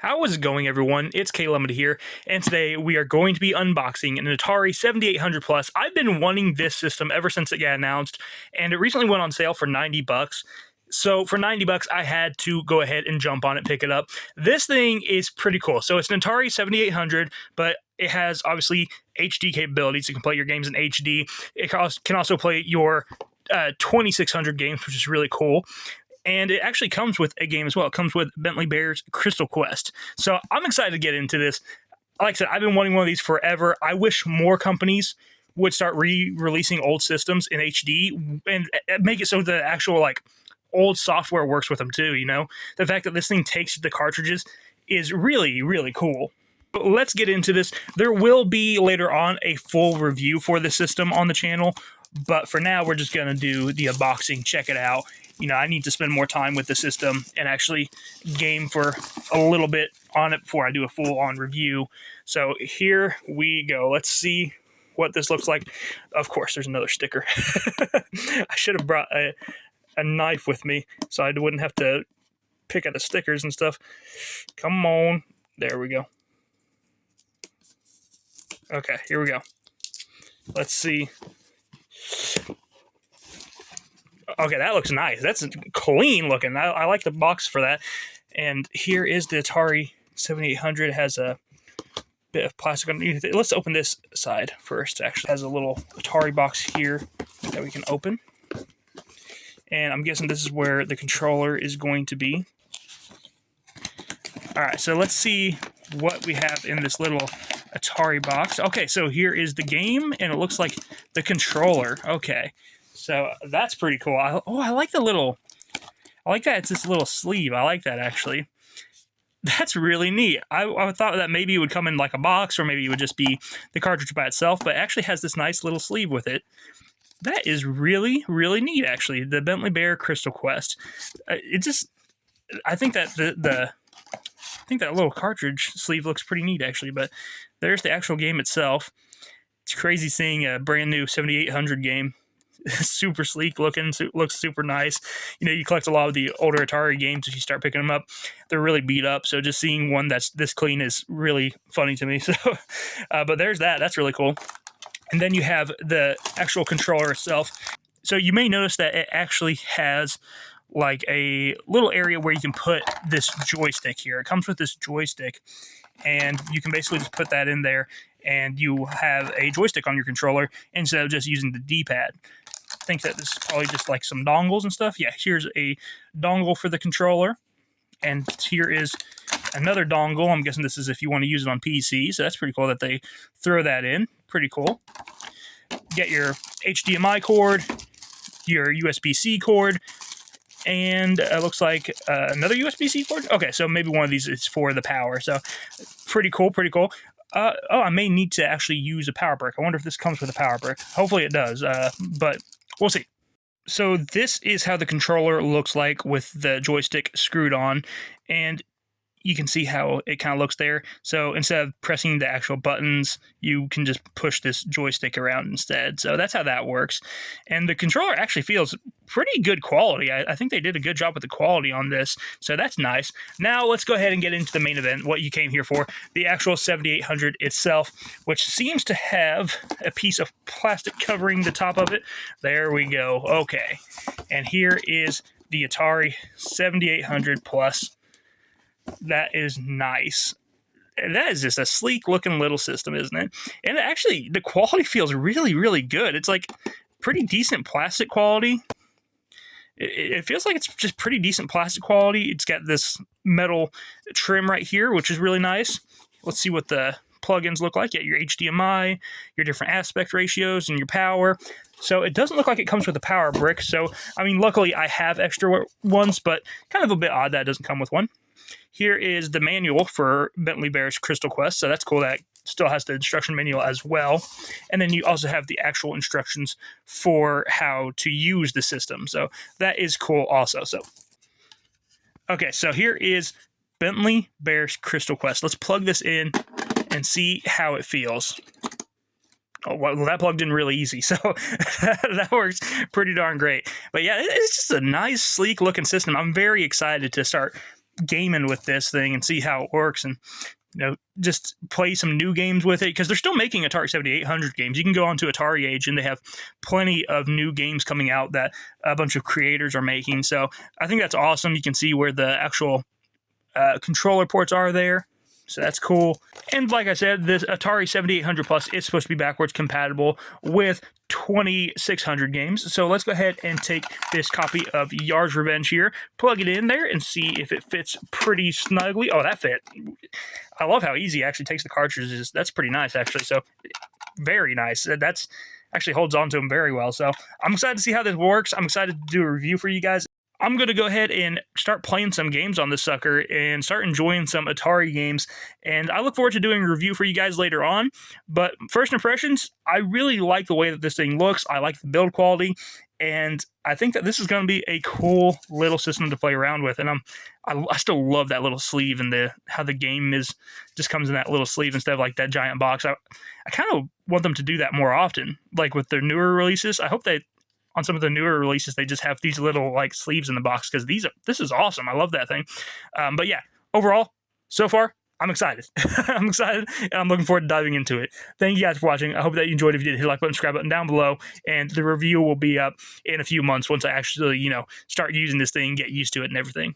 How is it going, everyone? It's K-Limited here, and today we are going to be unboxing an Atari 7800 Plus. I've been wanting this system ever since it got announced, and it recently went on sale for $90. So for $90, I had to go ahead and jump on it, pick it up. This thing is pretty cool. So it's an Atari 7800, but it has obviously HD capabilities. You can play your games in HD. It can also play your 2600 games, which is really cool. And it actually comes with a game as well. It comes with Bentley Bear's Crystal Quest. So I'm excited to get into this. Like I said, I've been wanting one of these forever. I wish more companies would start re-releasing old systems in HD and make it so the actual old software works with them too. You know, the fact that this thing takes the cartridges is really, really cool. But let's get into this. There will be later on a full review for the system on the channel, but for now we're just going to do the unboxing, check it out. You know, I need to spend more time with the system and actually game for a little bit on it before I do a full-on review. So here we go. Let's see what this looks like. Of course, there's another sticker. I should have brought a knife with me so I wouldn't have to pick at the stickers and stuff. Come on. There we go. Okay, here we go. Let's see. Okay, that looks nice. That's clean looking. I like the box for that. And here is the Atari 7800. It has a bit of plastic underneath it. Let's open this side first. It actually has a little Atari box here that we can open. And I'm guessing this is where the controller is going to be. All right, so let's see what we have in this little Atari box. Okay, so here is the game, and it looks like the controller. Okay, so that's pretty cool. I like the little... I like that it's this little sleeve. I like that, actually. That's really neat. I thought that maybe it would come in like a box, or maybe it would just be the cartridge by itself, but it actually has this nice little sleeve with it. That is really, really neat, actually. The Bentley Bear Crystal Quest. I think that I think that little cartridge sleeve looks pretty neat, actually, but there's the actual game itself. It's crazy seeing a brand new 7800 game. Super sleek looking, looks super nice. You know, you collect a lot of the older Atari games. If you start picking them up, they're really beat up. So just seeing one that's this clean is really funny to me. So, but there's that. That's really cool. And then you have the actual controller itself. So you may notice that it actually has like a little area where you can put this joystick here. It comes with this joystick, and you can basically just put that in there, and you have a joystick on your controller instead of just using the D-pad. I think that this is probably just like some dongles and stuff. Yeah, here's a dongle for the controller, and here is another dongle. I'm guessing this is if you want to use it on PC, so that's pretty cool that they throw that in. Pretty cool. Get your HDMI cord, your USB-C cord, and it looks like another USB-C cord. Okay, so maybe one of these is for the power. So pretty cool, pretty cool. I may need to actually use a power brick. I wonder if this comes with a power brick. Hopefully it does, but we'll see. So this is how the controller looks like with the joystick screwed on, and you can see how it kind of looks there. So instead of pressing the actual buttons, you can just push this joystick around instead. So that's how that works. And the controller actually feels pretty good quality. I think they did a good job with the quality on this. So that's nice. Now let's go ahead and get into the main event, what you came here for, the actual 7800 itself, which seems to have a piece of plastic covering the top of it. There we go. Okay. And here is the Atari 7800 Plus. That is nice. That is just a sleek looking little system, isn't it? And actually, the quality feels really, really good. It's like pretty decent plastic quality. It feels like it's just pretty decent plastic quality. It's got this metal trim right here, which is really nice. Let's see what the plugins look like. Yeah, your HDMI, your different aspect ratios, and your power. So it doesn't look like it comes with a power brick. So, I mean, luckily I have extra ones, but kind of a bit odd that it doesn't come with one. Here is the manual for Bentley Bear's Crystal Quest, so that's cool. That still has the instruction manual as well. And then you also have the actual instructions for how to use the system, so that is cool also. So, okay, so here is Bentley Bear's Crystal Quest. Let's plug this in and see how it feels. Oh, well, that plugged in really easy, so that works pretty darn great. But yeah, it's just a nice, sleek-looking system. I'm very excited to start gaming with this thing and see how it works, and just play some new games with it, because they're still making Atari 7800 games. You can go onto Atari Age and they have plenty of new games coming out that a bunch of creators are making. So I think that's awesome. You can see where the actual controller ports are there. So that's cool. And like I said, this Atari 7800 Plus is supposed to be backwards compatible with 2600 games. So let's go ahead and take this copy of Yar's Revenge here, plug it in there, and see if it fits pretty snugly. Oh, that fit. I love how easy it actually takes the cartridges. That's pretty nice, actually. So very nice. That's actually holds on to them very well. So I'm excited to see how this works. I'm excited to do a review for you guys. I'm going to go ahead and start playing some games on this sucker and start enjoying some Atari games. And I look forward to doing a review for you guys later on. But first impressions, I really like the way that this thing looks. I like the build quality. And I think that this is going to be a cool little system to play around with. And I still love that little sleeve and how the game just comes in that little sleeve instead of like that giant box. I kind of want them to do that more often, like with their newer releases. I hope that on some of the newer releases, they just have these little like sleeves in the box, because this is awesome. I love that thing. But yeah, overall, so far, I'm excited. I'm excited, and I'm looking forward to diving into it. Thank you guys for watching. I hope that you enjoyed. If you did, hit the like button, subscribe button down below, and the review will be up in a few months once I actually, start using this thing, get used to it and everything.